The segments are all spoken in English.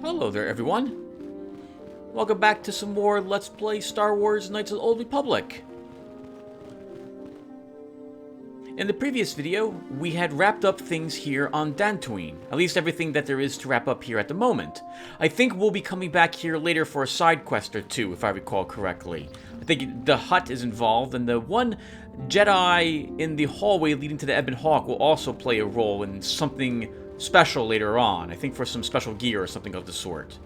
Hello there, everyone. Welcome back to some more Let's Play Star Wars Knights of the Old Republic. In the previous video, we had wrapped up things here on Dantoonie, at least everything that there is to wrap up here at the moment. I think we'll be coming back here later for a side quest or two, if I recall correctly. I think the hut is involved, and the one Jedi in the hallway leading to the Ebon Hawk will also play a role in something special later on. I think for some special gear or something of the sort.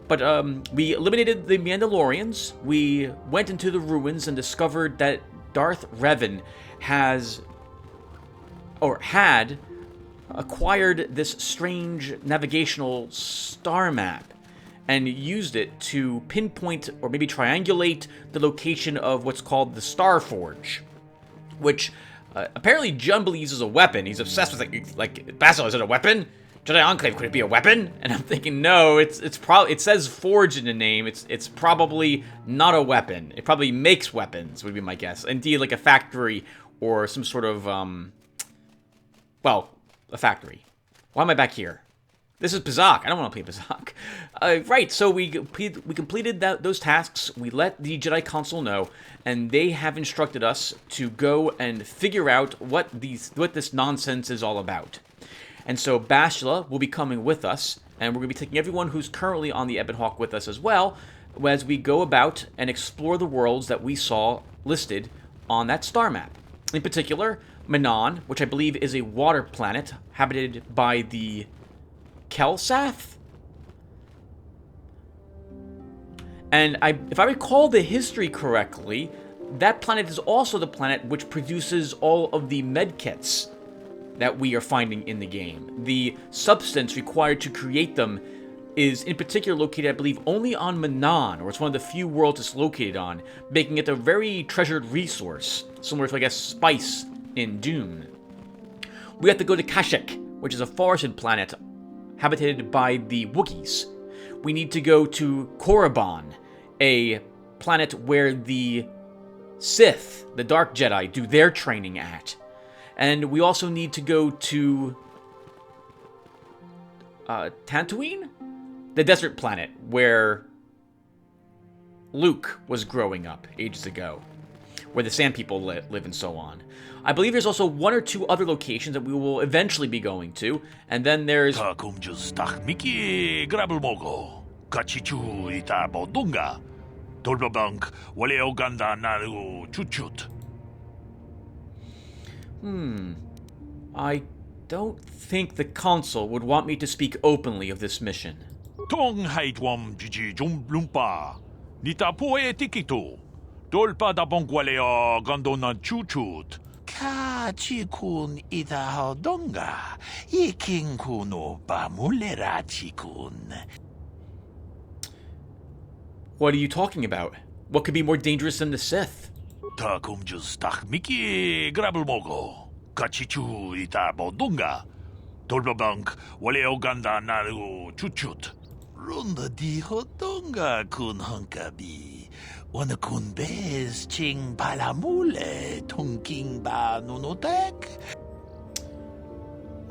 But we eliminated the Mandalorians, we went into the ruins and discovered that Darth Revan had acquired this strange navigational star map and used it to pinpoint or maybe triangulate the location of what's called the Star Forge, which apparently Jun believes is a weapon. He's obsessed with like Basil, is it a weapon? Jedi Enclave, could it be a weapon? And I'm thinking, no, it's probably, it says forge in the name. It's probably not a weapon. It probably makes weapons, would be my guess. Indeed, like a factory or some sort of well, a factory. Why am I back here? This is Pizak. I don't want to play Pizak. Right, so we completed those tasks. We let the Jedi Council know, and they have instructed us to go and figure out what this nonsense is all about. And so Bashla will be coming with us, and we're going to be taking everyone who's currently on the Ebon Hawk with us as well, as we go about and explore the worlds that we saw listed on that star map. In particular, Manon, which I believe is a water planet habited by the Kelsath? And if I recall the history correctly, that planet is also the planet which produces all of the medkits that we are finding in the game. The substance required to create them is in particular located, I believe, only on Manon, or it's one of the few worlds it's located on, making it a very treasured resource, similar to, I guess, spice in Dune. We have to go to Kashyyyk, which is a forested planet habited by the Wookiees. We need to go to Korriban, a planet where the Sith, the Dark Jedi, do their training at. And we also need to go to Dantoonie? The desert planet where Luke was growing up ages ago, where the Sand People live and so on. I believe there's also one or two other locations that we will eventually be going to, and then there's... I don't think the Council would want me to speak openly of this mission. Tong haitwam jiji jumblumpa. Nita poe tikito. Dolpa da bongwaleo gondona chuchut. Ka chikun ita hodonga. Iking kuno bamulera chikun. What are you talking about? What could be more dangerous than the Sith? Takum just tak miki grabulmogo. Kachichu ita bodunga. Dolpa bank waleo ganda naru chuchut. Runda di hodonga kun hunkabi. Wana kun bez ching palamule tongking ba nunotek.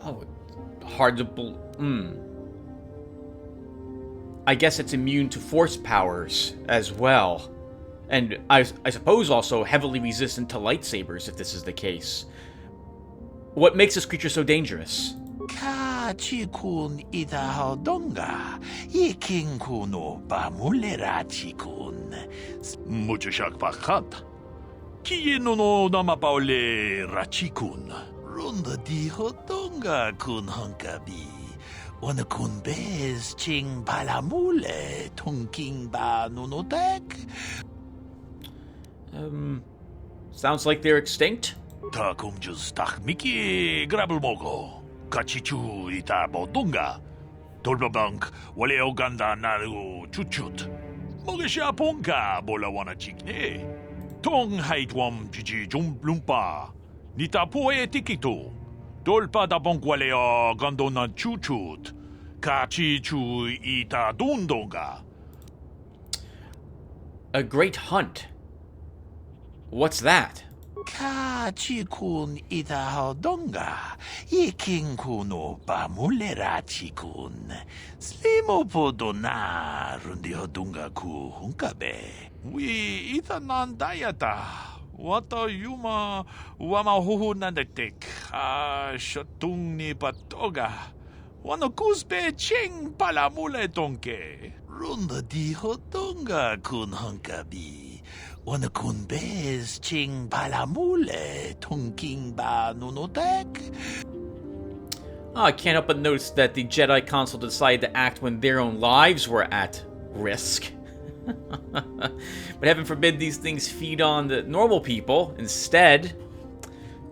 Oh, hard to I guess it's immune to force powers as well. And I suppose also heavily resistant to lightsabers if this is the case. What makes this creature so dangerous? Ka chikun ita hodonga. Iking kuno bamulera chikun. Muchashak pakat. Kiye no namapaole rachikun. Runda di hodonga kun hunkabi. Wana kun bez ching palamule tongking ba nunotek. Sounds like they're extinct? Takum just tak miki grabulmogo. Kachichu ita bodunga. Dolpa bank waleo ganda naru chuchut. Mogesha ponka bola wana chikne. Tong haitwam jiji jumblumpa. Nita poe tikito. Dolpa da bongwaleo gondona chuchut. Kachichu ita dundonga. A great hunt. What's that? Kachikun itahodonga, iking kuno pamulera chikun. Slimo podona rundi hodunga ku hunkabe. We itanan dayata. Wata yuma wamahuhu nandatik. Shatung ni patoga. Wanakusbe ching palamule donke. Runda di hodonga kun hunkabi. Wanakun bez ching palamule tunking ba nunotek. Oh, I can't help but notice that the Jedi Council decided to act when their own lives were at risk. But heaven forbid these things feed on the normal people. Instead,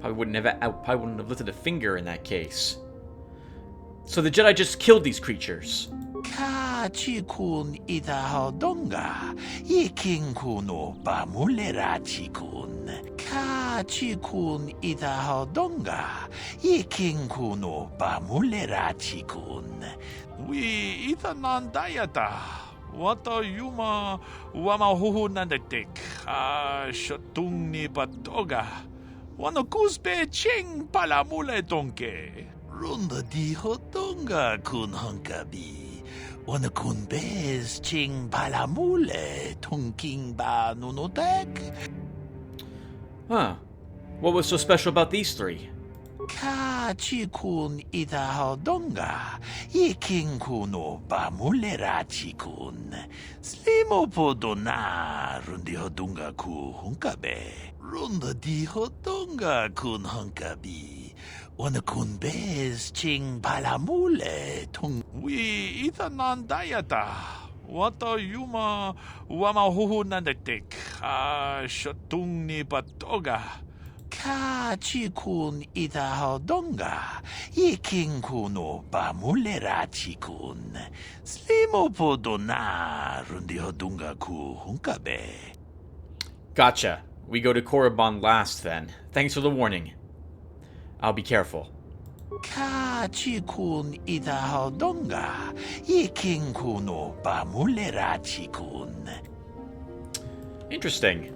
I probably wouldn't have lifted a finger in that case. So the Jedi just killed these creatures. Kachikun itahodonga, iking kuno pamulera chikun. Kachikun itahodonga, iking kuno pamulera chikun. We itanan dayata. Wata yuma wamahuhu nandatik. Shatung ni patoga. Wanakusbe ching palamule donke. Runda di hodonga kun hunkabi. Wanakun bez ching palamule tunking ba nunotek. Huh. What was so special about these three? Kachikun itahodonga, iking kuno pamulera chikun. Slimo podona rundi hodunga ku hunkabe. Runda di hodonga kun hunkabi. Wanakun bez ching palamule tung. We itanan dayata. Wata yuma wamahuhu nandatik. Shatung ni patoga. Kachikun itahodonga, iking kuno pamulera chikun. Slimo podona rundi hodunga ku hunkabe. Gotcha. We go to Korriban last then. Thanks for the warning. I'll be careful. Kachikun itahodonga, iking kuno pamulera chikun. Interesting.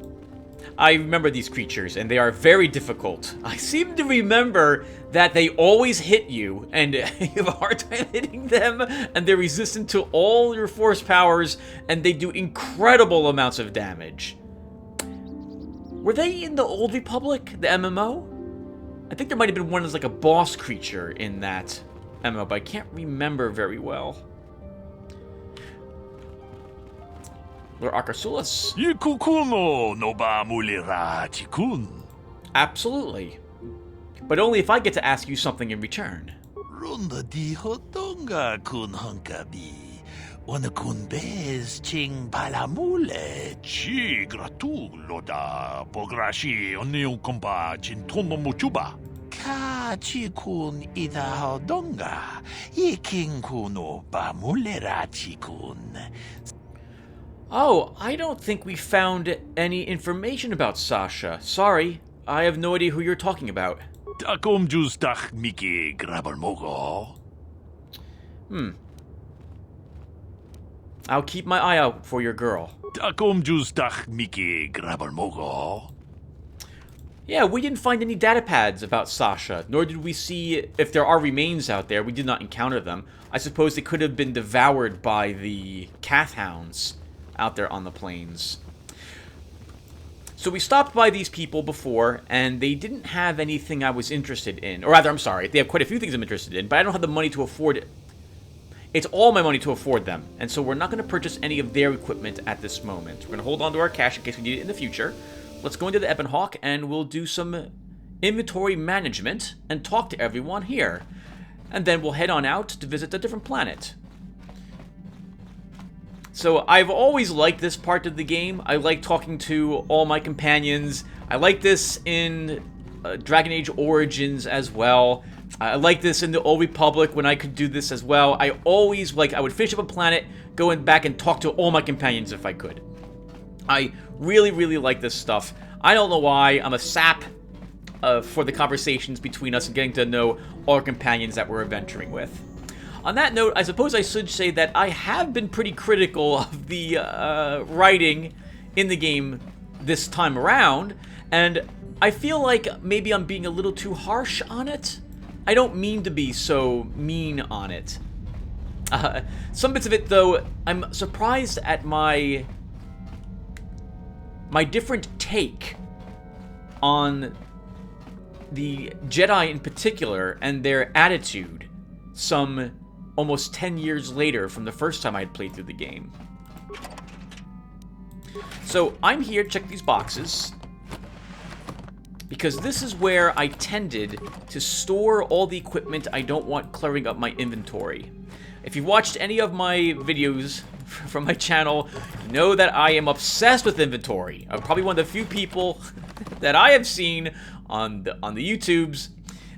I remember these creatures, and they are very difficult. I seem to remember that they always hit you, and you have a hard time hitting them, and they're resistant to all your force powers, and they do incredible amounts of damage. Were they in the Old Republic, the MMO? I think there might have been one as like a boss creature in that MMO, but I can't remember very well. Lord Arcasulas. Yikukuno no ba mulira chikun. Absolutely. But only if I get to ask you something in return. Runda di hodonga kun hunkabi. Wanakun bez ching palamule. Chi gratu loda pograshi onion kompa chintono muchuba. Kachikun itahodonga, iking kuno pamulera chikun. Oh, I don't think we found any information about Sasha. Sorry, I have no idea who you're talking about. Takom justach miki grabalmogo. I'll keep my eye out for your girl. Takom justach miki grabalmogo. Yeah, we didn't find any data pads about Sasha, nor did we see if there are remains out there. We did not encounter them. I suppose they could have been devoured by the Kath hounds out there on the plains. So we stopped by these people before, and they didn't have anything I was interested in. Or rather, I'm sorry, they have quite a few things I'm interested in, but I don't have the money to afford it. It's all my money to afford them, and so we're not going to purchase any of their equipment at this moment. We're going to hold on to our cash in case we need it in the future. Let's go into the Ebon Hawk, and we'll do some inventory management and talk to everyone here. And then we'll head on out to visit a different planet. So I've always liked this part of the game. I like talking to all my companions. I like this in Dragon Age Origins as well. I like this in the Old Republic when I could do this as well. I always, I would finish up a planet, go back and talk to all my companions if I could. I really, really like this stuff. I don't know why. I'm a sap for the conversations between us and getting to know all our companions that we're adventuring with. On that note, I suppose I should say that I have been pretty critical of the writing in the game this time around, and I feel like maybe I'm being a little too harsh on it. I don't mean to be so mean on it. Some bits of it, though, I'm surprised at my different take on the Jedi in particular and their attitude some almost 10 years later from the first time I had played through the game. So I'm here to check these boxes because this is where I tended to store all the equipment I don't want cluttering up my inventory. If you've watched any of my videos from my channel, you know that I am obsessed with inventory. I'm probably one of the few people that I have seen on the YouTubes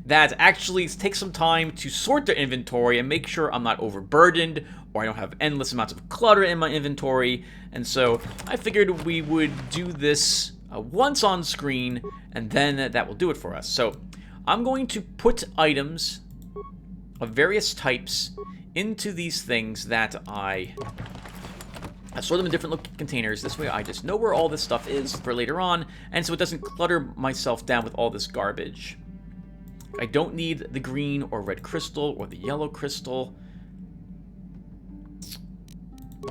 that actually take some time to sort their inventory and make sure I'm not overburdened or I don't have endless amounts of clutter in my inventory. And so I figured we would do this once on screen, and then that will do it for us. So I'm going to put items of various types into these things that I store them in different containers. This way I just know where all this stuff is for later on, and so it doesn't clutter myself down with all this garbage. I don't need the green or red crystal or the yellow crystal.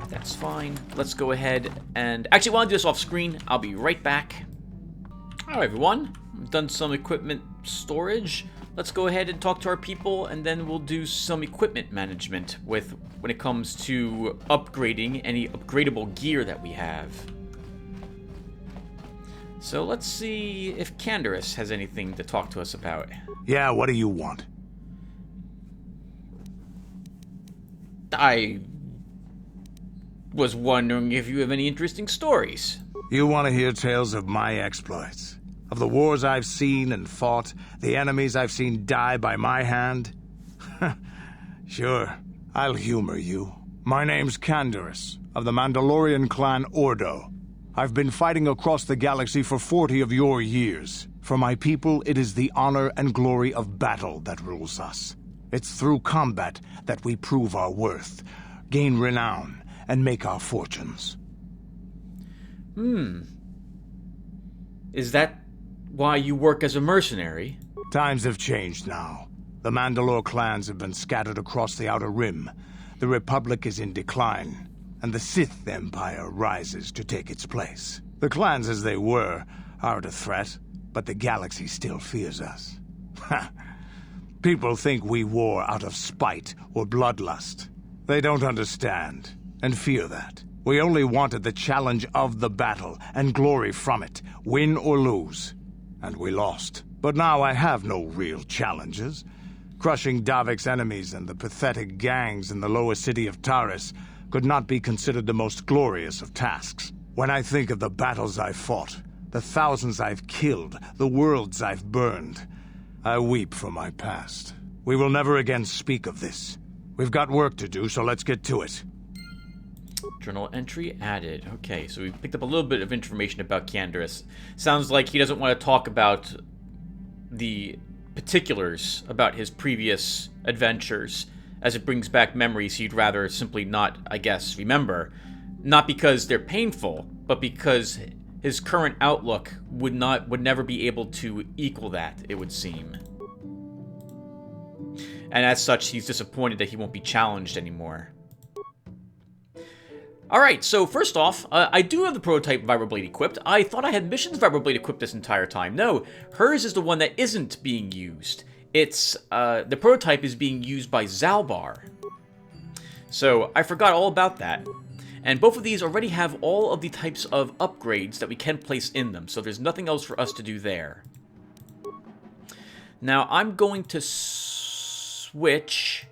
That's fine. Let's go ahead and... Actually, while I do this off screen, I'll be right back. Alright, everyone. I've done some equipment storage. Let's go ahead and talk to our people, and then we'll do some equipment management when it comes to upgrading any upgradable gear that we have. So let's see if Candris has anything to talk to us about. Yeah, what do you want? I was wondering if you have any interesting stories. You want to hear tales of my exploits? Of the wars I've seen and fought, the enemies I've seen die by my hand? Sure, I'll humor you. My name's Candris, of the Mandalorian clan Ordo. I've been fighting across the galaxy for 40 of your years. For my people, it is the honor and glory of battle that rules us. It's through combat that we prove our worth, gain renown, and make our fortunes. Is that why you work as a mercenary? Times have changed now. The Mandalore clans have been scattered across the Outer Rim. The Republic is in decline, and the Sith Empire rises to take its place. The clans as they were aren't a threat, but the galaxy still fears us. People think we war out of spite or bloodlust. They don't understand, and fear that. We only wanted the challenge of the battle, and glory from it, win or lose. And we lost. But now I have no real challenges. Crushing Davik's enemies and the pathetic gangs in the lower city of Taris could not be considered the most glorious of tasks. When I think of the battles I've fought, the thousands I've killed, the worlds I've burned, I weep for my past. We will never again speak of this. We've got work to do, so let's get to it. Journal entry added. Okay, so we picked up a little bit of information about Candris. Sounds like he doesn't want to talk about the particulars about his previous adventures, as it brings back memories he'd rather simply not, I guess, remember. Not because they're painful, but because his current outlook would never be able to equal that, it would seem. And as such, he's disappointed that he won't be challenged anymore. Alright, so first off, I do have the prototype Vibroblade equipped. I thought I had Mission's Vibroblade equipped this entire time. No, hers is the one that isn't being used. It's, the prototype is being used by Zalbar. So, I forgot all about that. And both of these already have all of the types of upgrades that we can place in them, so there's nothing else for us to do there. Now, I'm going to switch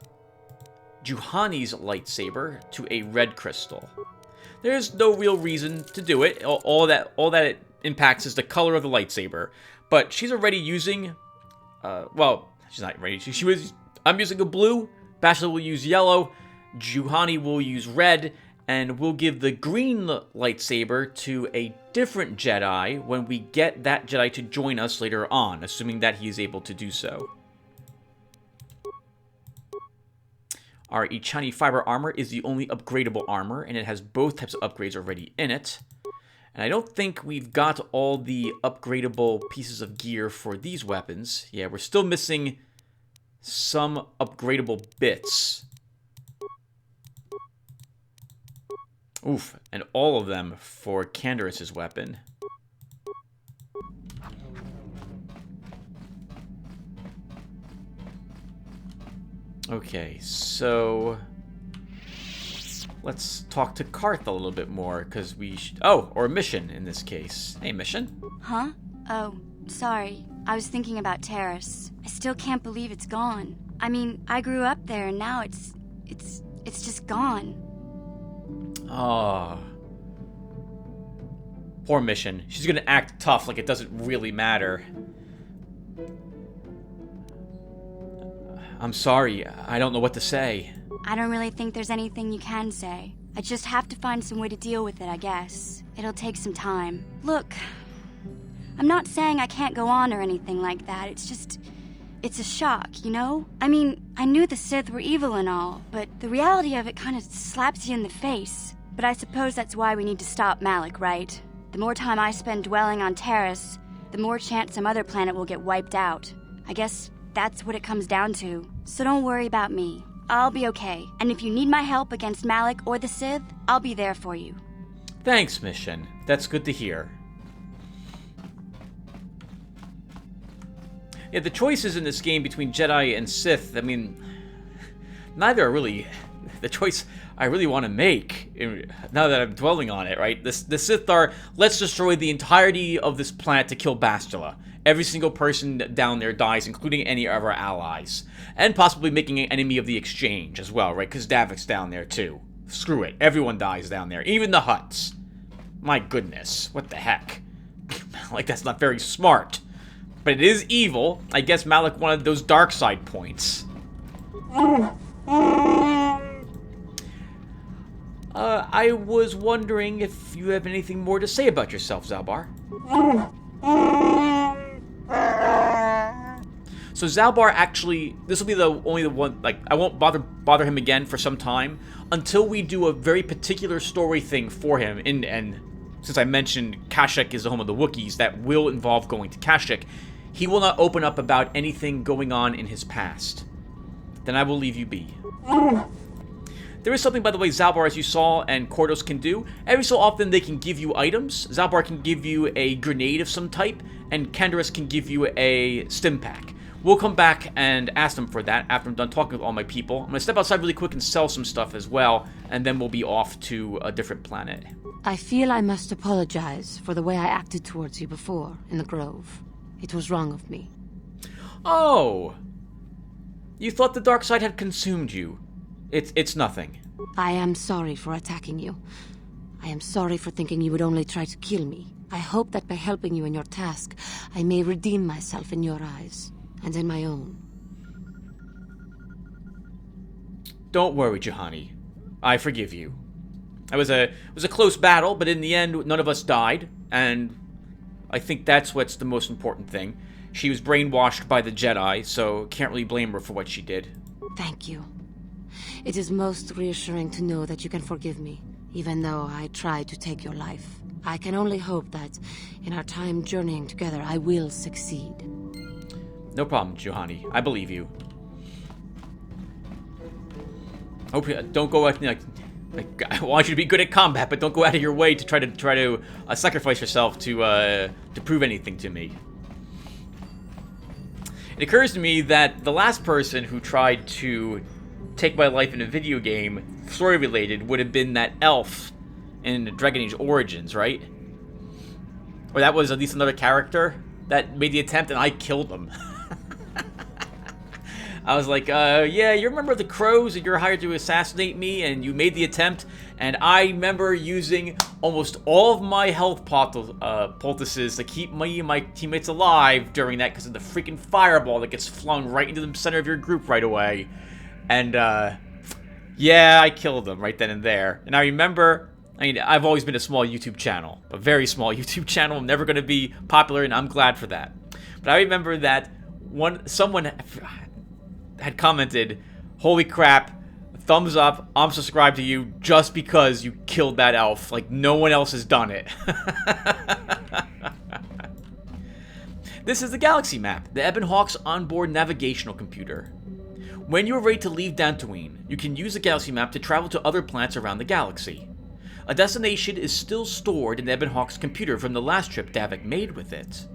Jahani's lightsaber to a red crystal. There's no real reason to do it. All that it impacts is the color of the lightsaber. But she's already using, well, she's not ready. I'm using a blue. Bachelor will use yellow. Jahani will use red, and we'll give the green lightsaber to a different Jedi when we get that Jedi to join us later on, assuming that he is able to do so. Our Ichani Fiber Armor is the only upgradable armor, and it has both types of upgrades already in it. And I don't think we've got all the upgradable pieces of gear for these weapons. Yeah, we're still missing some upgradable bits. Oof, and all of them for Candris' weapon. Okay, so let's talk to Karth a little bit more, because we should... Oh, or Mission in this case. Hey, Mission. Huh? Oh, sorry. I was thinking about Taris. I still can't believe it's gone. I mean, I grew up there and now it's just gone. Ah. Poor Mission. She's gonna act tough like it doesn't really matter. I'm sorry. I don't know what to say. I don't really think there's anything you can say. I just have to find some way to deal with it, I guess. It'll take some time. Look, I'm not saying I can't go on or anything like that. It's a shock, you know? I mean, I knew the Sith were evil and all, but the reality of it kind of slaps you in the face. But I suppose that's why we need to stop Malak, right? The more time I spend dwelling on Taris, the more chance some other planet will get wiped out. I guess that's what it comes down to. So don't worry about me. I'll be okay. And if you need my help against Malak or the Sith, I'll be there for you. Thanks, Mission. That's good to hear. Yeah, the choices in this game between Jedi and Sith, I mean, neither are really the choice I really want to make, now that I'm dwelling on it, right? The Sith are, let's destroy the entirety of this planet to kill Bastila. Every single person down there dies, including any of our allies. And possibly making an enemy of the exchange as well, right? Because Davik's down there too. Screw it. Everyone dies down there. Even the Hutts. My goodness. What the heck? Like, that's not very smart. But it is evil. I guess Malak wanted those dark side points. I was wondering if you have anything more to say about yourself, Zalbar. So Zalbar actually, this will be the only one, like, I won't bother him again for some time until we do a very particular story thing for him. And since I mentioned Kashyyyk is the home of the Wookiees, that will involve going to Kashyyyk. He will not open up about anything going on in his past. Then I will leave you be. There is something, by the way, Zalbar, as you saw, and Kordos can do. Every so often, they can give you items. Zalbar can give you a grenade of some type, and Candris can give you a stim pack. We'll come back and ask them for that after I'm done talking with all my people. I'm going to step outside really quick and sell some stuff as well, and then we'll be off to a different planet. I feel I must apologize for the way I acted towards you before, in the Grove. It was wrong of me. Oh! You thought the dark side had consumed you. It's nothing. I am sorry for attacking you. I am sorry for thinking you would only try to kill me. I hope that by helping you in your task, I may redeem myself in your eyes, and in my own. Don't worry, Jahani. I forgive you. It was a close battle, but in the end, none of us died, and I think that's what's the most important thing. She was brainwashed by the Jedi, so can't really blame her for what she did. Thank you. It is most reassuring to know that you can forgive me, even though I tried to take your life. I can only hope that, in our time journeying together, I will succeed. No problem, Jahani. I believe you. Hope you don't go out, like I want you to be good at combat, but don't go out of your way to try to sacrifice yourself to prove anything to me. It occurs to me that the last person who tried to take my life in a video game, story related, would have been that elf in Dragon Age Origins, right? Or that was at least another character that made the attempt and I killed him. I was like, yeah, you remember the crows and you're hired to assassinate me and you made the attempt, and I remember using almost all of my health poultices to keep me and my teammates alive during that because of the freaking fireball that gets flung right into the center of your group right away. And, yeah, I killed them right then and there. And I remember, I mean, I've always been a small YouTube channel, a very small YouTube channel. I'm never going to be popular, and I'm glad for that. But I remember that someone had commented, holy crap, thumbs up, I'm subscribed to you just because you killed that elf. Like, no one else has done it. This is the galaxy map, the Ebon Hawk's onboard navigational computer. When you are ready to leave Dantoonie, you can use the galaxy map to travel to other planets around the galaxy. A destination is still stored in Ebon Hawk's computer from the last trip Davik made with it.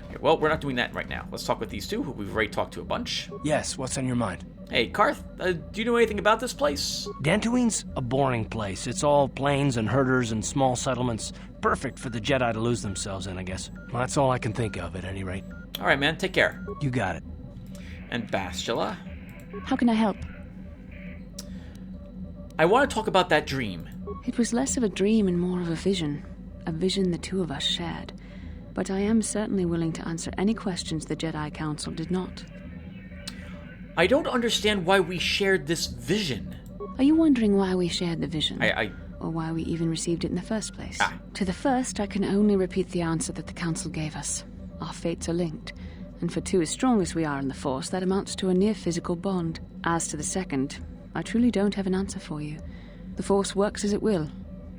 Okay, well, we're not doing that right now. Let's talk with these two, who we've already talked to a bunch. Yes, what's on your mind? Hey, Karth, do you know anything about this place? Dantoonie's a boring place. It's all plains and herders and small settlements. Perfect for the Jedi to lose themselves in, I guess. Well, that's all I can think of, at any rate. All right, man, take care. You got it. And Bastila? How can I help? I want to talk about that dream. It was less of a dream and more of a vision the two of us shared. But I am certainly willing to answer any questions the Jedi Council did not. I don't understand why we shared this vision. Are you wondering why we shared the vision? Or why we even received it in the first place? Ah. To the first, I can only repeat the answer that the Council gave us. Our fates are linked, and for two as strong as we are in the Force, that amounts to a near-physical bond. As to the second, I truly don't have an answer for you. The Force works as it will,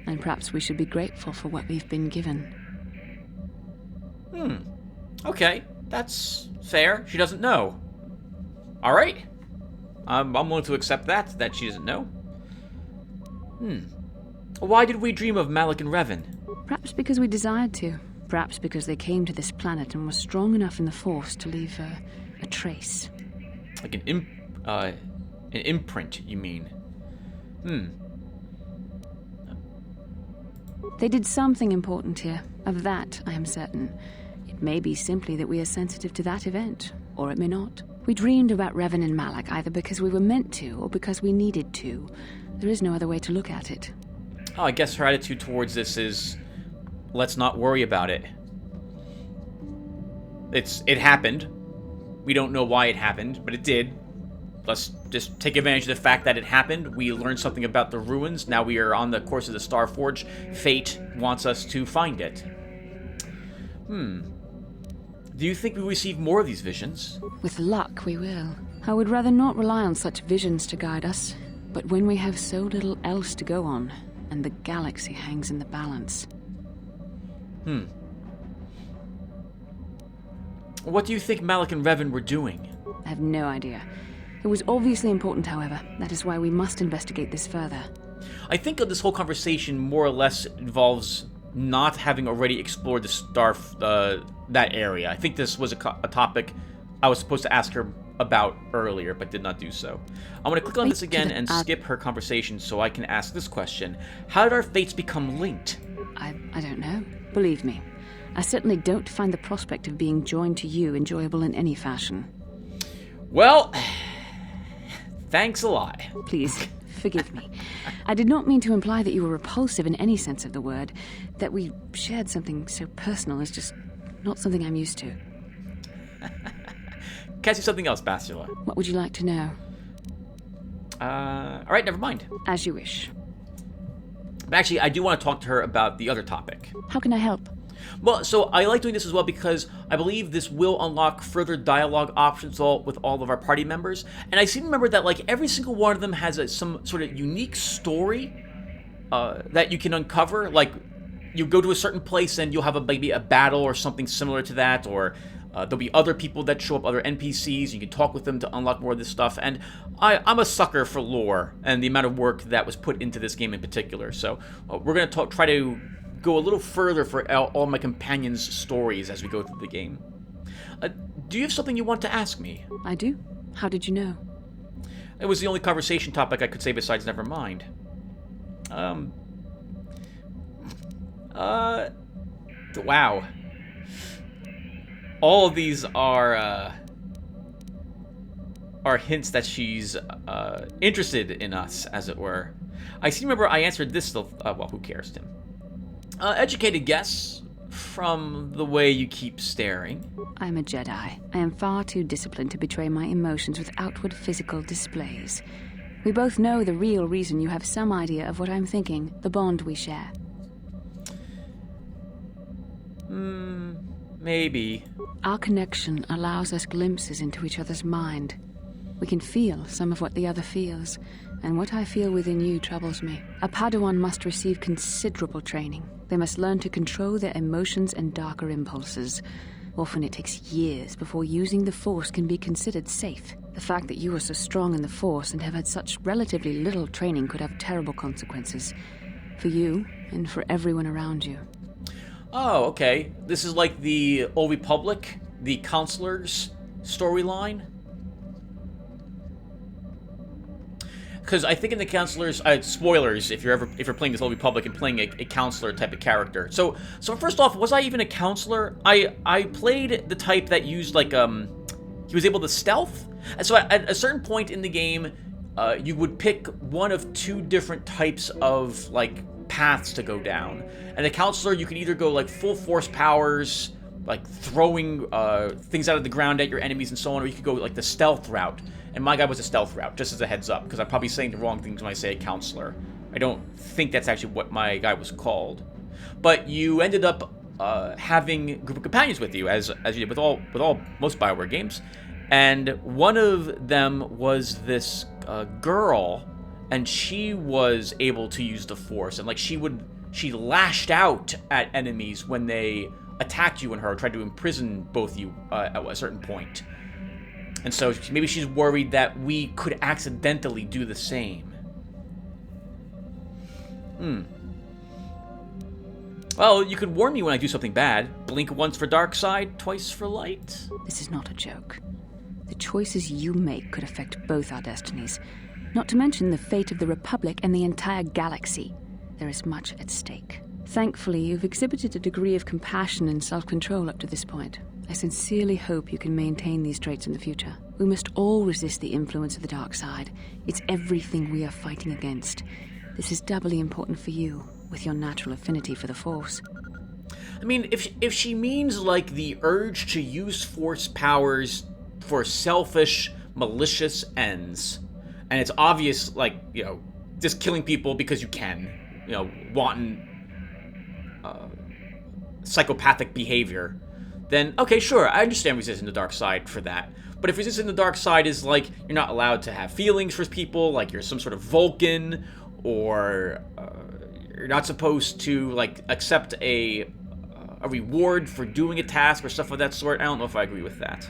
and perhaps we should be grateful for what we've been given. Okay, that's fair. She doesn't know. All right. I'm willing to accept that she doesn't know. Why did we dream of Malak and Revan? Perhaps because we desired to. Perhaps because they came to this planet and were strong enough in the Force to leave a trace. Like an imprint, you mean? They did something important here. Of that, I am certain. It may be simply that we are sensitive to that event, or it may not. We dreamed about Revan and Malak either because we were meant to, or because we needed to. There is no other way to look at it. Oh, I guess her attitude towards this is, let's not worry about it. It happened. We don't know why it happened, but it did. Let's just take advantage of the fact that it happened. We learned something about the ruins. Now we are on the course of the Starforge. Fate wants us to find it. Do you think we'll receive more of these visions? With luck, we will. I would rather not rely on such visions to guide us. But when we have so little else to go on, and the galaxy hangs in the balance... What do you think Malak and Revan were doing? I have no idea. It was obviously important, however. That is why we must investigate this further. I think this whole conversation more or less involves not having already explored that area. I think this was a topic I was supposed to ask her about earlier, but did not do so. I'm going to click on this again and skip her conversation so I can ask this question. How did our fates become linked? I don't know. Believe me, I certainly don't find the prospect of being joined to you enjoyable in any fashion. Well, thanks a lot. Please, forgive me. I did not mean to imply that you were repulsive in any sense of the word. That we shared something so personal is just not something I'm used to. Can I ask you something else, Bastila? What would you like to know? Alright, never mind. As you wish. But actually, I do want to talk to her about the other topic. How can I help? Well, so I like doing this as well because I believe this will unlock further dialogue options with all of our party members. And I seem to remember that like every single one of them has some sort of unique story that you can uncover. Like you go to a certain place and you'll have maybe a battle or something similar to that, or there'll be other people that show up, other NPCs. You can talk with them to unlock more of this stuff. And I'm a sucker for lore and the amount of work that was put into this game in particular. So we're going to try to go a little further for all my companions' stories as we go through the game. Do you have something you want to ask me? I do. How did you know? It was the only conversation topic I could say besides Nevermind. Wow. All of these are hints that she's interested in us, as it were. I seem to remember I answered this though. Well, who cares, Tim? Educated guess from the way you keep staring. I'm a Jedi. I am far too disciplined to betray my emotions with outward physical displays. We both know the real reason you have some idea of what I'm thinking, the bond we share. Maybe. Our connection allows us glimpses into each other's mind. We can feel some of what the other feels, and what I feel within you troubles me. A Padawan must receive considerable training. They must learn to control their emotions and darker impulses. Often it takes years before using the Force can be considered safe. The fact that you are so strong in the Force and have had such relatively little training could have terrible consequences. For you, and for everyone around you. Oh, okay. This is like the Old Republic, the Counselors storyline? Because I think in the Counselors, spoilers if you're playing this Old Republic and playing a Counselor type of character. So first off, was I even a Counselor? I played the type that used like he was able to stealth. And so at a certain point in the game, you would pick one of two different types of like paths to go down. And the Counselor, you could either go like full Force powers, like throwing things out of the ground at your enemies and so on, or you could go like the stealth route. And my guy was a stealth route, just as a heads up, because I'm probably saying the wrong things when I say a Counselor. I don't think that's actually what my guy was called. But you ended up having a group of companions with you, as you did with most BioWare games. And one of them was this girl, and she was able to use the Force, and like she lashed out at enemies when they attacked you and her, tried to imprison both you at a certain point. And so maybe she's worried that we could accidentally do the same. Well, you could warn me when I do something bad. Blink once for dark side, twice for light. This is not a joke. The choices you make could affect both our destinies. Not to mention the fate of the Republic and the entire galaxy. There is much at stake. Thankfully, you've exhibited a degree of compassion and self-control up to this point. I sincerely hope you can maintain these traits in the future. We must all resist the influence of the dark side. It's everything we are fighting against. This is doubly important for you, with your natural affinity for the Force. I mean, if she means like the urge to use Force powers for selfish, malicious ends, and it's obvious, like, you know, just killing people because you can, you know, wanton psychopathic behavior, then okay, sure, I understand resisting the dark side for that. But if resisting the dark side is like you're not allowed to have feelings for people, like you're some sort of Vulcan, or you're not supposed to like accept a reward for doing a task or stuff of that sort, I don't know if I agree with that.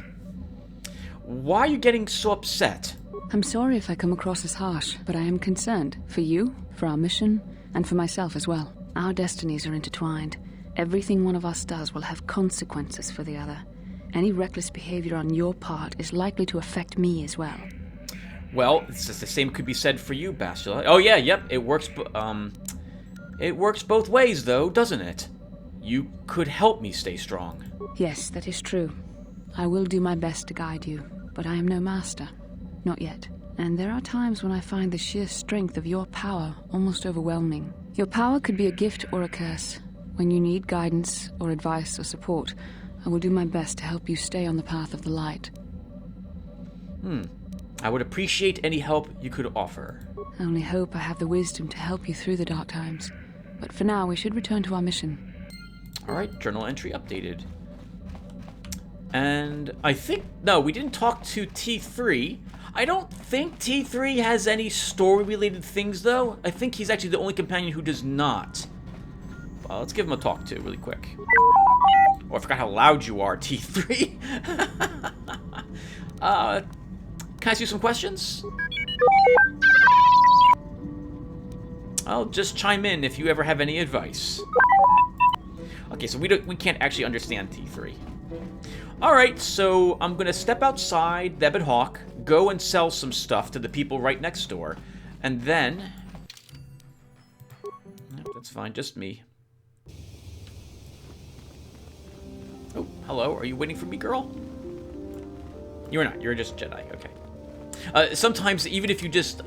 Why are you getting so upset? I'm sorry if I come across as harsh, but I am concerned for you, for our mission, and for myself as well. Our destinies are intertwined. Everything one of us does will have consequences for the other. Any reckless behavior on your part is likely to affect me as well. Well, it's just the same could be said for you, Bastila. Oh yeah, yep, it works. It works both ways, though, doesn't it? You could help me stay strong. Yes, that is true. I will do my best to guide you, but I am no master. Not yet. And there are times when I find the sheer strength of your power almost overwhelming. Your power could be a gift or a curse. When you need guidance or advice or support, I will do my best to help you stay on the path of the light. I would appreciate any help you could offer. I only hope I have the wisdom to help you through the dark times. But for now, we should return to our mission. Alright, journal entry updated. And I think... No, we didn't talk to T3. I don't think T3 has any story-related things, though. I think he's actually the only companion who does not. Well, let's give him a talk to, really quick. Oh, I forgot how loud you are, T3. Can I ask you some questions? I'll just chime in if you ever have any advice. Okay, so we can't actually understand T3. Alright, so I'm gonna step outside the Ebon Hawk, go and sell some stuff to the people right next door, and then... Nope, that's fine, just me. Oh, hello, are you waiting for me, girl? You're not, you're just Jedi, okay. Sometimes, even if you just...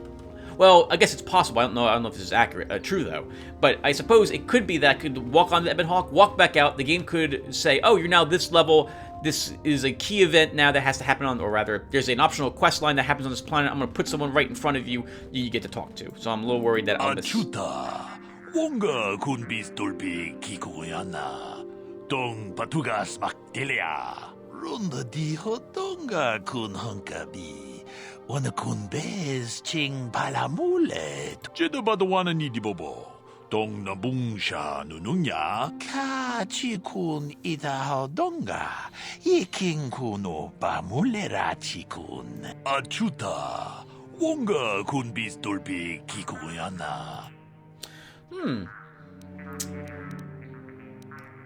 Well, I guess it's possible. I don't know if this is accurate, true though. But I suppose it could be that I could walk on the Ebon Hawk, walk back out. The game could say, "Oh, you're now this level. This is a key event now that has to happen on, or rather, there's an optional quest line that happens on this planet. I'm gonna put someone right in front of you. You get to talk to." So I'm a little worried that I'll miss. Achuta, wonga kun bistulpi kikoyana, dong patugas maktelia, ronda di hotonga kun hunkabi. 원군 베스 칭 발라물레 제드바도와는 이디보보 동나붕샤 누누냐 카치군 이다하던가 이킹군오 바물레라치군 아추타 뭔가 군비스돌비 기구였나.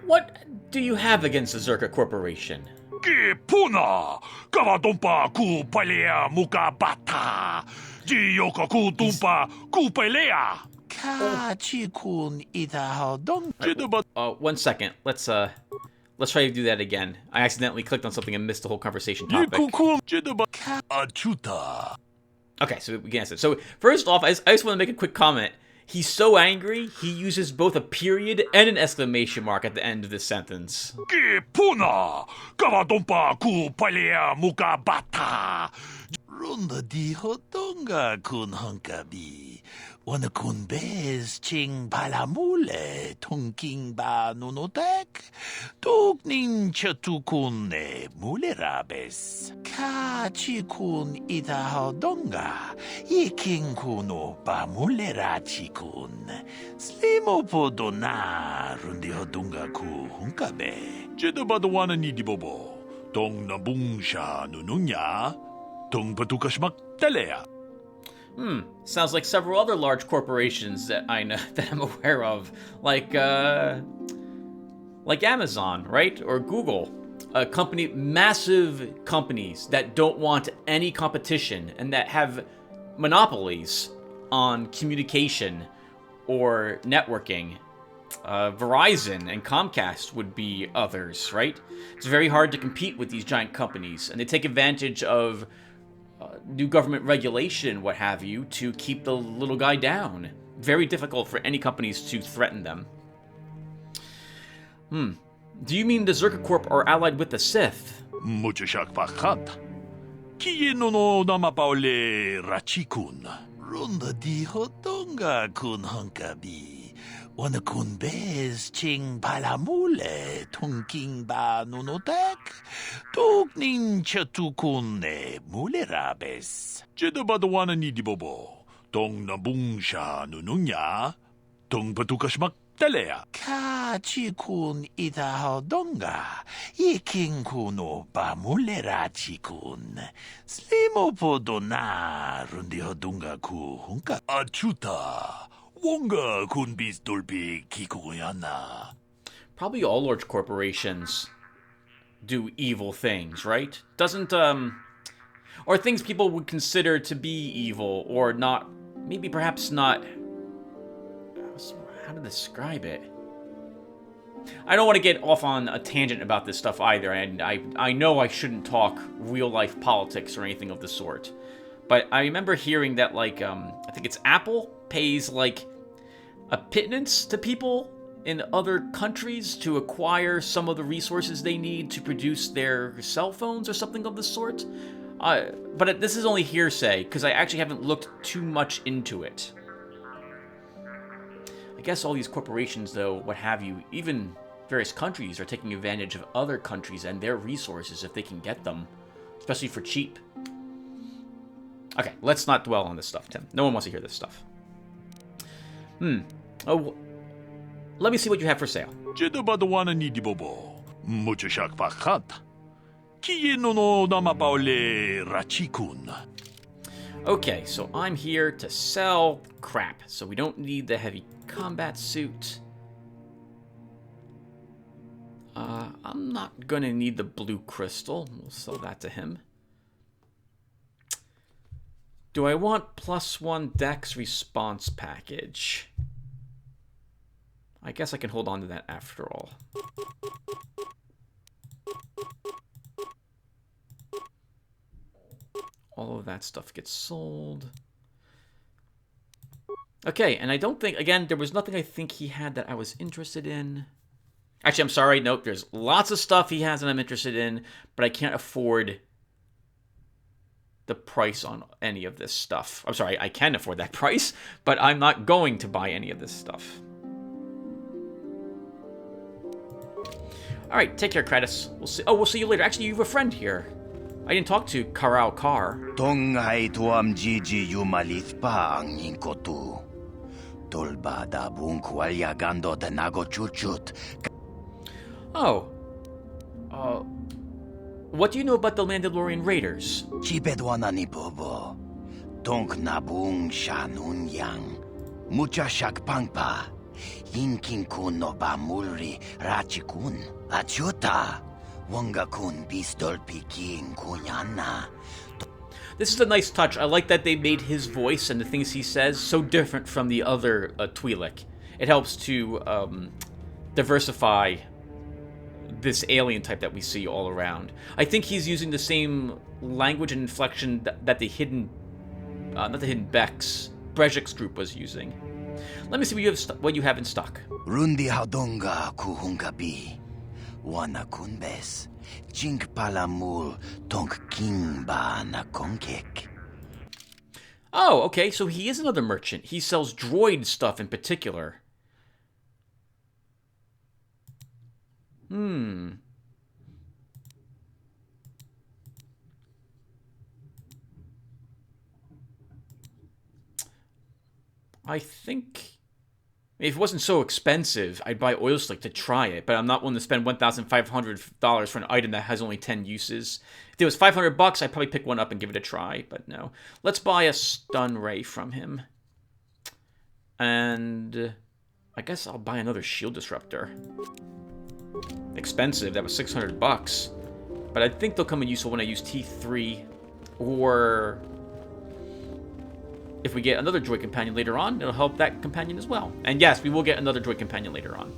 What do you have against the Zerka Corporation? Puna Kavatumpa ku palea muka bata Jiyoka ku tumpa ku palea Kachikun idahadong. One second. Let's try to do that again. I accidentally clicked on something and missed the whole conversation topic. Okay, so we can answer. So first off, I just want to make a quick comment. He's so angry, he uses both a period and an exclamation mark at the end of this sentence. Puna Kavatumpa ku palea muka bata Runda di hodonga kun hunkabi Wana kun bez ching palamule Tongking ba nunotek Tukning chatukun ne mulerabes Kachi kun ida hodonga Iking kuno ba mulerachi kun Slimo podona Rundi hodonga ku hunkabe Jedabadawana ni dibobo Tong nabungsha nununya Tong patukashmak talea. Sounds like several other large corporations that I know that I'm aware of, like Amazon, right, or Google, massive companies that don't want any competition and that have monopolies on communication or networking. Verizon and Comcast would be others, right? It's very hard to compete with these giant companies, and they take advantage of new government regulation, what have you, to keep the little guy down. Very difficult for any companies to threaten them. Do you mean the Zerka Corp are allied with the Sith? Muchashak pakat. Kieno no namapaule rachikun. Runda di hodonga kun hunkabi. Wana kun bez ching palamule tongking ba nunotek tukning chatukun ne mulerabes. Jedabadawana ni dibobo tong nabungsha nununya tong patukashmak talea. Kachikun idahadonga iking kuno ba mulerachikun slimo podona rundi hodunga ku hunka achuta. Wonga kunbis dolbi kikuyana. Probably all large corporations do evil things, right? Doesn't, or things people would consider to be evil, or not, maybe perhaps not, how to describe it? I don't want to get off on a tangent about this stuff either, and I know I shouldn't talk real-life politics or anything of the sort. But I remember hearing that, like, I think it's Apple pays, like, a pittance to people in other countries to acquire some of the resources they need to produce their cell phones or something of the sort. But this is only hearsay, because I actually haven't looked too much into it. I guess all these corporations, though, what have you, even various countries are taking advantage of other countries and their resources if they can get them, especially for cheap. Okay, let's not dwell on this stuff, Tim. No one wants to hear this stuff. Oh, let me see what you have for sale. Jedabadawana ni dibobo muchashak pakat. Kieno no namapaule rachikun. Okay, so I'm here to sell crap, so we don't need the heavy combat suit. I'm not gonna need the blue crystal. We'll sell that to him. Do I want +1 dex response package? I guess I can hold on to that after all. All of that stuff gets sold. Okay, and I don't think, again, there was nothing I think he had that I was interested in. Actually, I'm sorry, nope, there's lots of stuff he has that I'm interested in, but I can't afford the price on any of this stuff. I'm sorry, I can afford that price, but I'm not going to buy any of this stuff. Alright, take care, Kratos. We'll see you later. Actually, you have a friend here. I didn't talk to Karao Kar. Tonghai tuam Gigi yumalith pa ang ninkotu. Tolba da bunkwalya gando da nago chuchut. Oh. What do you know about the Mandalorian Raiders? Chibedwana ni bobo. Tonk nabung shanun yang. Mucha shakpangpa. Yinkin kun no ba mulri rachikun. Achuta. Wanga kun pistol piking kunyana. This is a nice touch. I like that they made his voice and the things he says so different from the other Twi'lek. It helps to diversify this alien type that we see all around. I think he's using the same language and inflection that the hidden, not the hidden Brejik's group was using. Let me see what you have in stock. Rundi haudonga kuhungabi. Wana kunbes. Jink palamul tonk king ba na konkek. Oh, okay, so he is another merchant. He sells droid stuff in particular. I think if it wasn't so expensive, I'd buy Oil Slick to try it, but I'm not willing to spend $1,500 for an item that has only 10 uses. If it was $500, I'd probably pick one up and give it a try, but no. Let's buy a stun ray from him. And I guess I'll buy another shield disruptor. Expensive, that was $600. But I think they'll come in useful when I use T3, or if we get another droid companion later on, it'll help that companion as well. And yes, we will get another droid companion later on.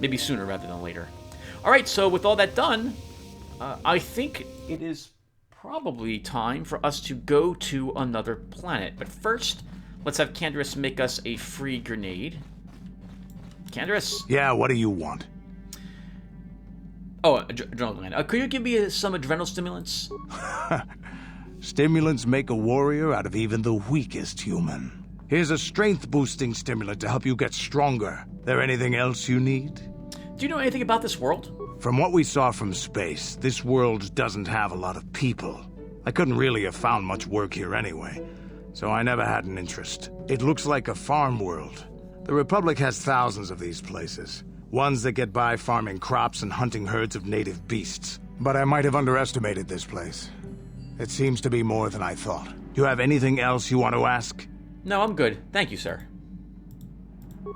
Maybe sooner rather than later. Alright, so with all that done, I think it is probably time for us to go to another planet. But first, let's have Candris make us a free grenade. Candris? Yeah, what do you want? Oh, adrenal gland. Could you give me some adrenal stimulants? Stimulants make a warrior out of even the weakest human. Here's a strength-boosting stimulant to help you get stronger. There anything else you need? Do you know anything about this world? From what we saw from space, this world doesn't have a lot of people. I couldn't really have found much work here anyway, so I never had an interest. It looks like a farm world. The Republic has thousands of these places. Ones that get by farming crops and hunting herds of native beasts. But I might have underestimated this place. It seems to be more than I thought. Do you have anything else you want to ask? No, I'm good. Thank you, sir.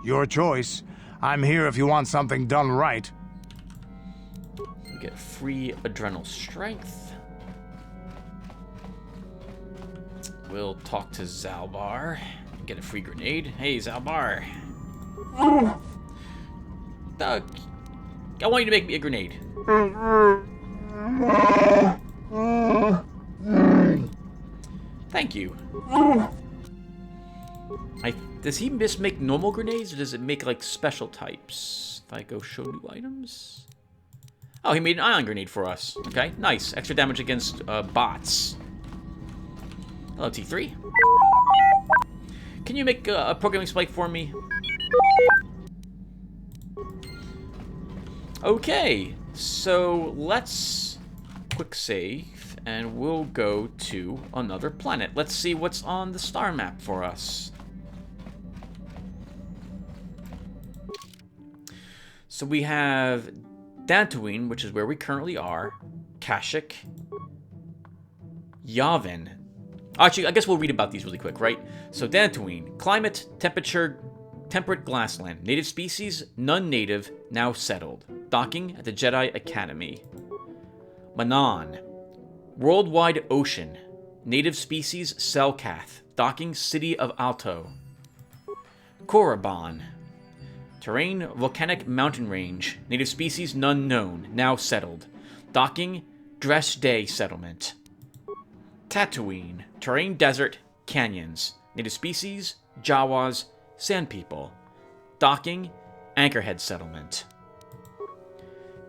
Your choice. I'm here if you want something done right. We get free adrenal strength. We'll talk to Zalbar. Get a free grenade. Hey, Zalbar. I want you to make me a grenade. Thank you. Does he just make normal grenades, or does it make, like, special types? If I go show new items? Oh, he made an ion grenade for us. Okay, nice. Extra damage against bots. Hello, T3. Can you make a programming spike for me? Okay, so let's quick save, and we'll go to another planet. Let's see what's on the star map for us. So we have Dantoonie, which is where we currently are, Kashyyyk, Yavin. Actually, I guess we'll read about these really quick, right? So Dantoonie, climate, temperature, temperate glassland. Native species, none native, now settled. Docking at the Jedi Academy. Manan, worldwide ocean. Native species, Selkath. Docking, city of Alto. Korriban, terrain, volcanic mountain range. Native species, none known, now settled. Docking, Dresh Day settlement. Tatooine, terrain, desert, canyons. Native species, Jawas, Sand People. Docking, Anchorhead Settlement.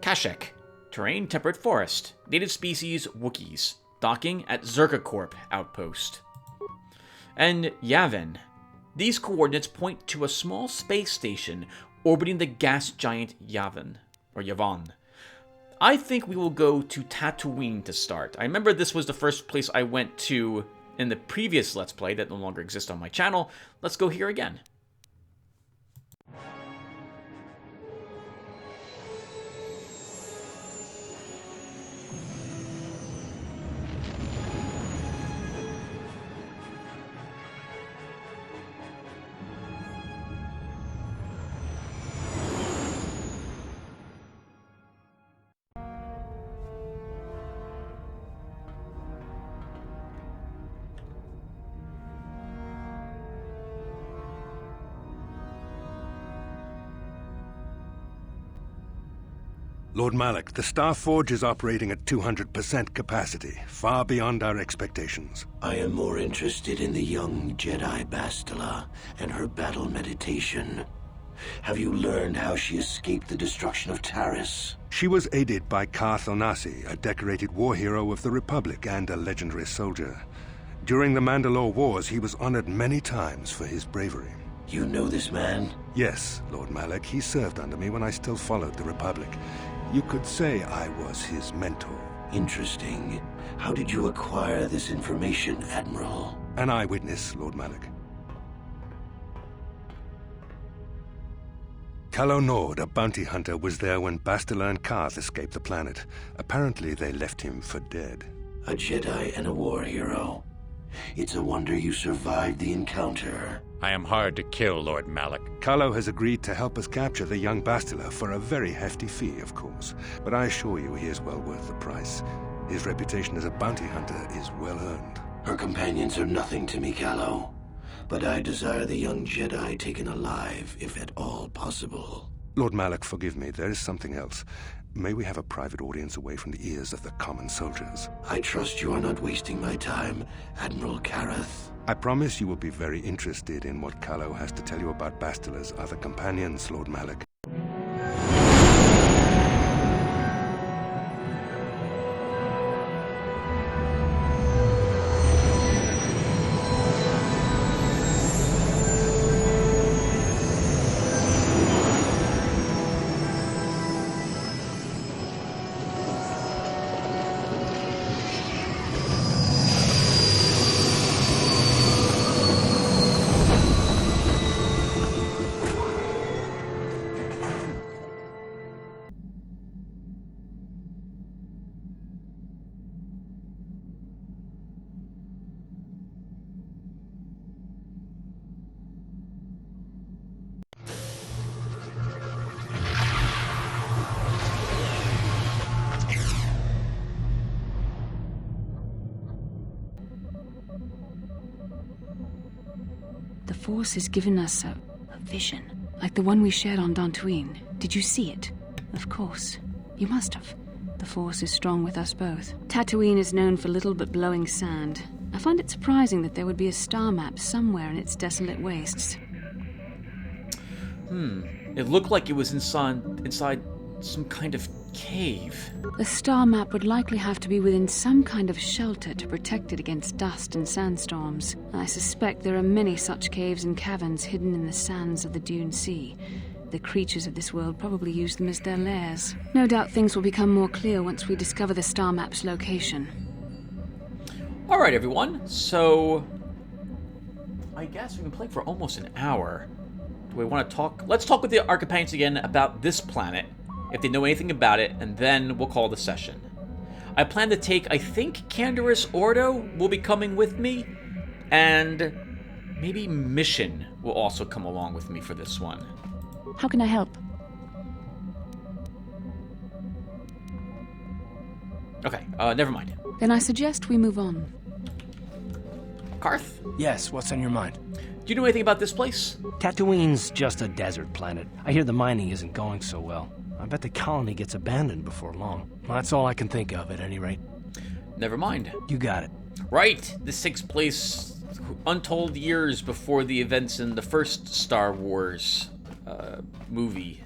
Kashyyyk, terrain, temperate forest. Native species, Wookiees. Docking at Zerka Corp Outpost. And Yavin. These coordinates point to a small space station orbiting the gas giant Yavin, or Yavon. I think we will go to Tatooine to start. I remember this was the first place I went to in the previous Let's Play that no longer exists on my channel. Let's go here again. Lord Malak, the Star Forge is operating at 200% capacity, far beyond our expectations. I am more interested in the young Jedi Bastila and her battle meditation. Have you learned how she escaped the destruction of Taris? She was aided by Karth Onasi, a decorated war hero of the Republic and a legendary soldier. During the Mandalore Wars, he was honored many times for his bravery. You know this man? Yes, Lord Malak. He served under me when I still followed the Republic. You could say I was his mentor. Interesting. How did you acquire this information, Admiral? An eyewitness, Lord Malak. Calo Nord, a bounty hunter, was there when Bastila and Karth escaped the planet. Apparently, they left him for dead. A Jedi and a war hero. It's a wonder you survived the encounter. I am hard to kill, Lord Malak. Calo has agreed to help us capture the young Bastila for a very hefty fee, of course. But I assure you he is well worth the price. His reputation as a bounty hunter is well earned. Her companions are nothing to me, Calo. But I desire the young Jedi taken alive, if at all possible. Lord Malak, forgive me. There is something else. May we have a private audience away from the ears of the common soldiers? I trust you are not wasting my time, Admiral Karth. I promise you will be very interested in what Calo has to tell you about Bastila's other companions, Lord Malak. The Force has given us a vision, like the one we shared on Dantoonie. Did you see it? Of course. You must have. The Force is strong with us both. Tatooine is known for little but blowing sand. I find it surprising that there would be a star map somewhere in its desolate wastes. It looked like it was inside some kind of cave. The star map would likely have to be within some kind of shelter to protect it against dust and sandstorms. I suspect there are many such caves and caverns hidden in the sands of the Dune Sea. The creatures of this world probably use them as their lairs. No doubt things will become more clear once we discover the star map's location. Alright, everyone. So, I guess we've been playing for almost an hour. Do we want to talk? Let's talk with the Archipanics again about this planet, if they know anything about it, and then we'll call the session. I plan to take, I think, Candris Ordo will be coming with me, and maybe Mission will also come along with me for this one. How can I help? Okay, never mind. Then I suggest we move on. Karth? Yes, what's on your mind? Do you know anything about this place? Tatooine's just a desert planet. I hear the mining isn't going so well. I bet the colony gets abandoned before long. Well, that's all I can think of, at any rate. Never mind. You got it. Right, this takes place untold years before the events in the first Star Wars movie.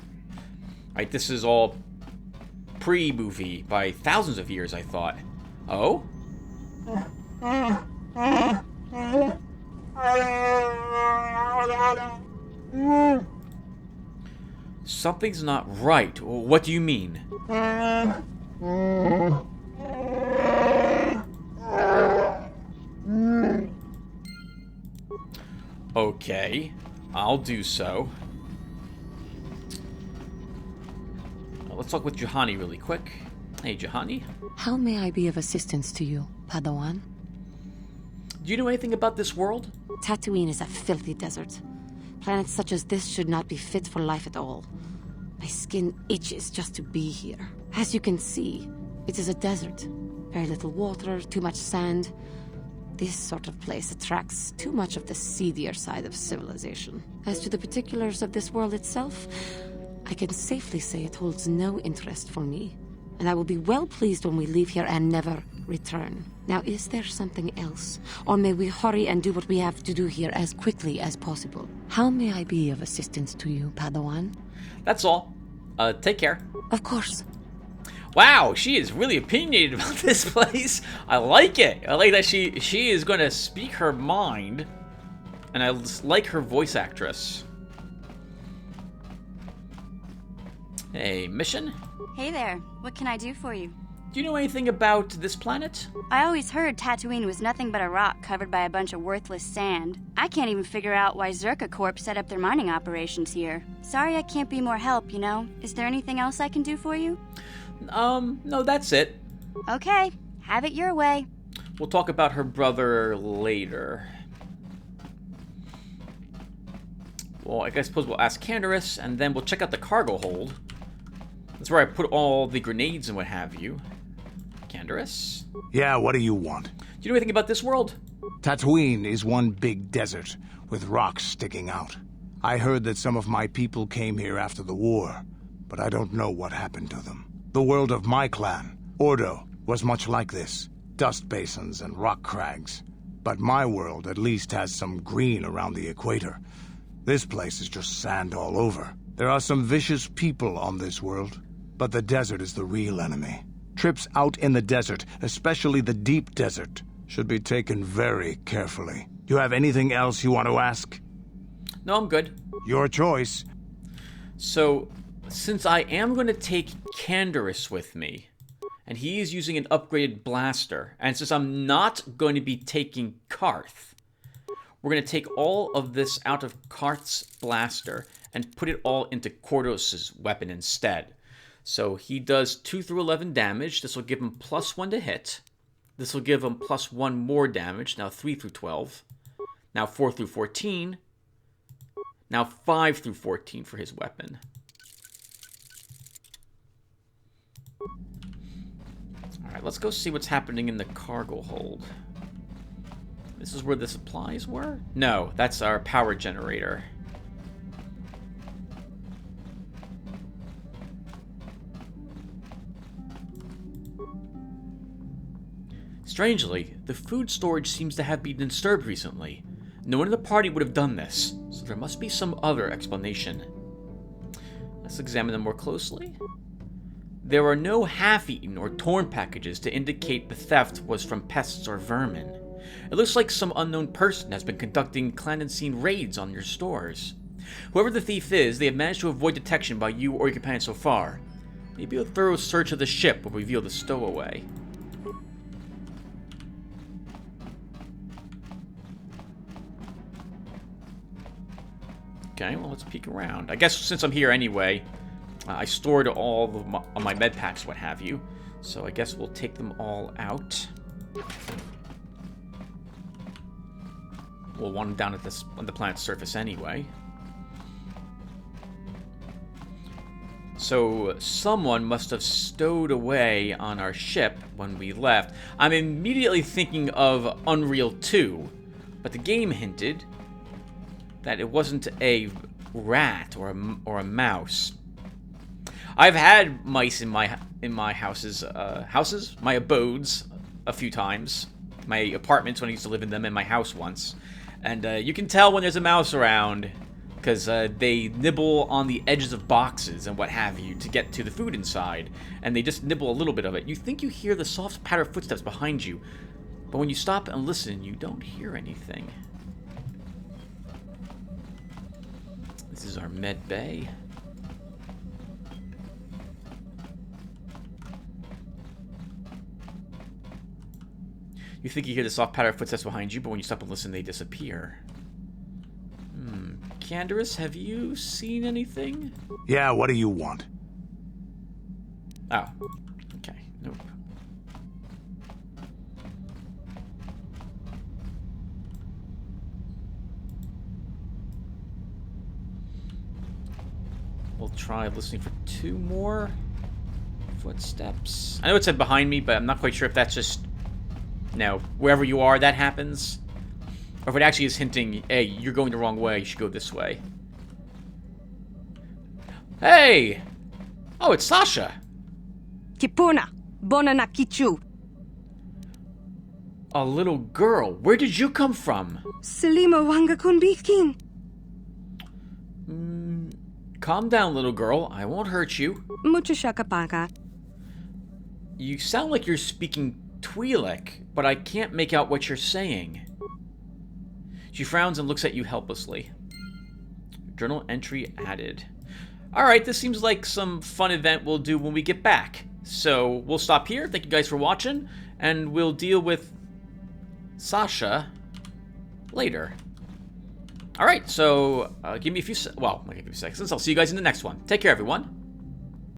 Right, this is all pre-movie by thousands of years, I thought. Oh? Something's not right. What do you mean? Okay, I'll do so. Let's talk with Jahani really quick. Hey, Jahani. How may I be of assistance to you, Padawan? Do you know anything about this world? Tatooine is a filthy desert. Planets such as this should not be fit for life at all. My skin itches just to be here. As you can see, it is a desert. Very little water, too much sand. This sort of place attracts too much of the seedier side of civilization. As to the particulars of this world itself, I can safely say it holds no interest for me. And I will be well pleased when we leave here and never return. Now, is there something else? Or may we hurry and do what we have to do here as quickly as possible? How may I be of assistance to you, Padawan? That's all. Take care. Of course. Wow, she is really opinionated about this place. I like it. I like that she is going to speak her mind. And I just like her voice actress. Hey, mission? Hey there, what can I do for you? Do you know anything about this planet? I always heard Tatooine was nothing but a rock covered by a bunch of worthless sand. I can't even figure out why Zerka Corp set up their mining operations here. Sorry I can't be more help, you know. Is there anything else I can do for you? No, that's it. Okay, have it your way. We'll talk about her brother later. Well, I suppose we'll ask Candris, and then we'll check out the cargo hold. That's where I put all the grenades and what have you. Candris? Yeah, what do you want? Do you know anything about this world? Tatooine is one big desert with rocks sticking out. I heard that some of my people came here after the war, but I don't know what happened to them. The world of my clan, Ordo, was much like this. Dust basins and rock crags. But my world at least has some green around the equator. This place is just sand all over. There are some vicious people on this world, but the desert is the real enemy. Trips out in the desert, especially the deep desert, should be taken very carefully. Do you have anything else you want to ask? No, I'm good. Your choice. So, since I am going to take Candris with me, and he is using an upgraded blaster, and since I'm not going to be taking Karth, we're going to take all of this out of Karth's blaster and put it all into KotOR's weapon instead. So he does 2 through 11 damage. This will give him +1 to hit. This will give him +1 more damage. Now 3 through 12. Now 4 through 14. Now 5 through 14 for his weapon. Alright, let's go see what's happening in the cargo hold. This is where the supplies were? No, that's our power generator. Strangely, the food storage seems to have been disturbed recently. No one in the party would have done this, so there must be some other explanation. Let's examine them more closely. There are no half-eaten or torn packages to indicate the theft was from pests or vermin. It looks like some unknown person has been conducting clandestine raids on your stores. Whoever the thief is, they have managed to avoid detection by you or your companion so far. Maybe a thorough search of the ship will reveal the stowaway. Okay, well, let's peek around. I guess since I'm here anyway, I stored all of my med packs, what have you. So I guess we'll take them all out. We'll want them down at on the planet's surface anyway. So someone must have stowed away on our ship when we left. I'm immediately thinking of Unreal 2, but the game hinted that it wasn't a rat or a mouse. I've had mice in my houses, my abodes, a few times. My apartments when I used to live in them, and my house once. And you can tell when there's a mouse around, because they nibble on the edges of boxes and what have you to get to the food inside. And they just nibble a little bit of it. You think you hear the soft patter of footsteps behind you, but when you stop and listen, you don't hear anything. This is our med bay. You think you hear the soft patter of footsteps behind you, but when you stop and listen, they disappear. Candris, have you seen anything? Yeah, what do you want? Oh. Okay, nope. We'll try listening for 2 more footsteps. I know it said behind me, but I'm not quite sure if that's just, wherever you are, that happens. Or if it actually is hinting, hey, you're going the wrong way, you should go this way. Hey! Oh, it's Sasha. Kipuna, Bonana Kichu. A little girl. Where did you come from? Selima Wanga Kunbikin. Calm down, little girl. I won't hurt you. Muchashakapaka. You sound like you're speaking Twi'lek, but I can't make out what you're saying. She frowns and looks at you helplessly. Journal entry added. Alright, this seems like some fun event we'll do when we get back. So, we'll stop here. Thank you guys for watching. And we'll deal with Sasha later. Alright, so give me a few seconds. I'll see you guys in the next one. Take care, everyone.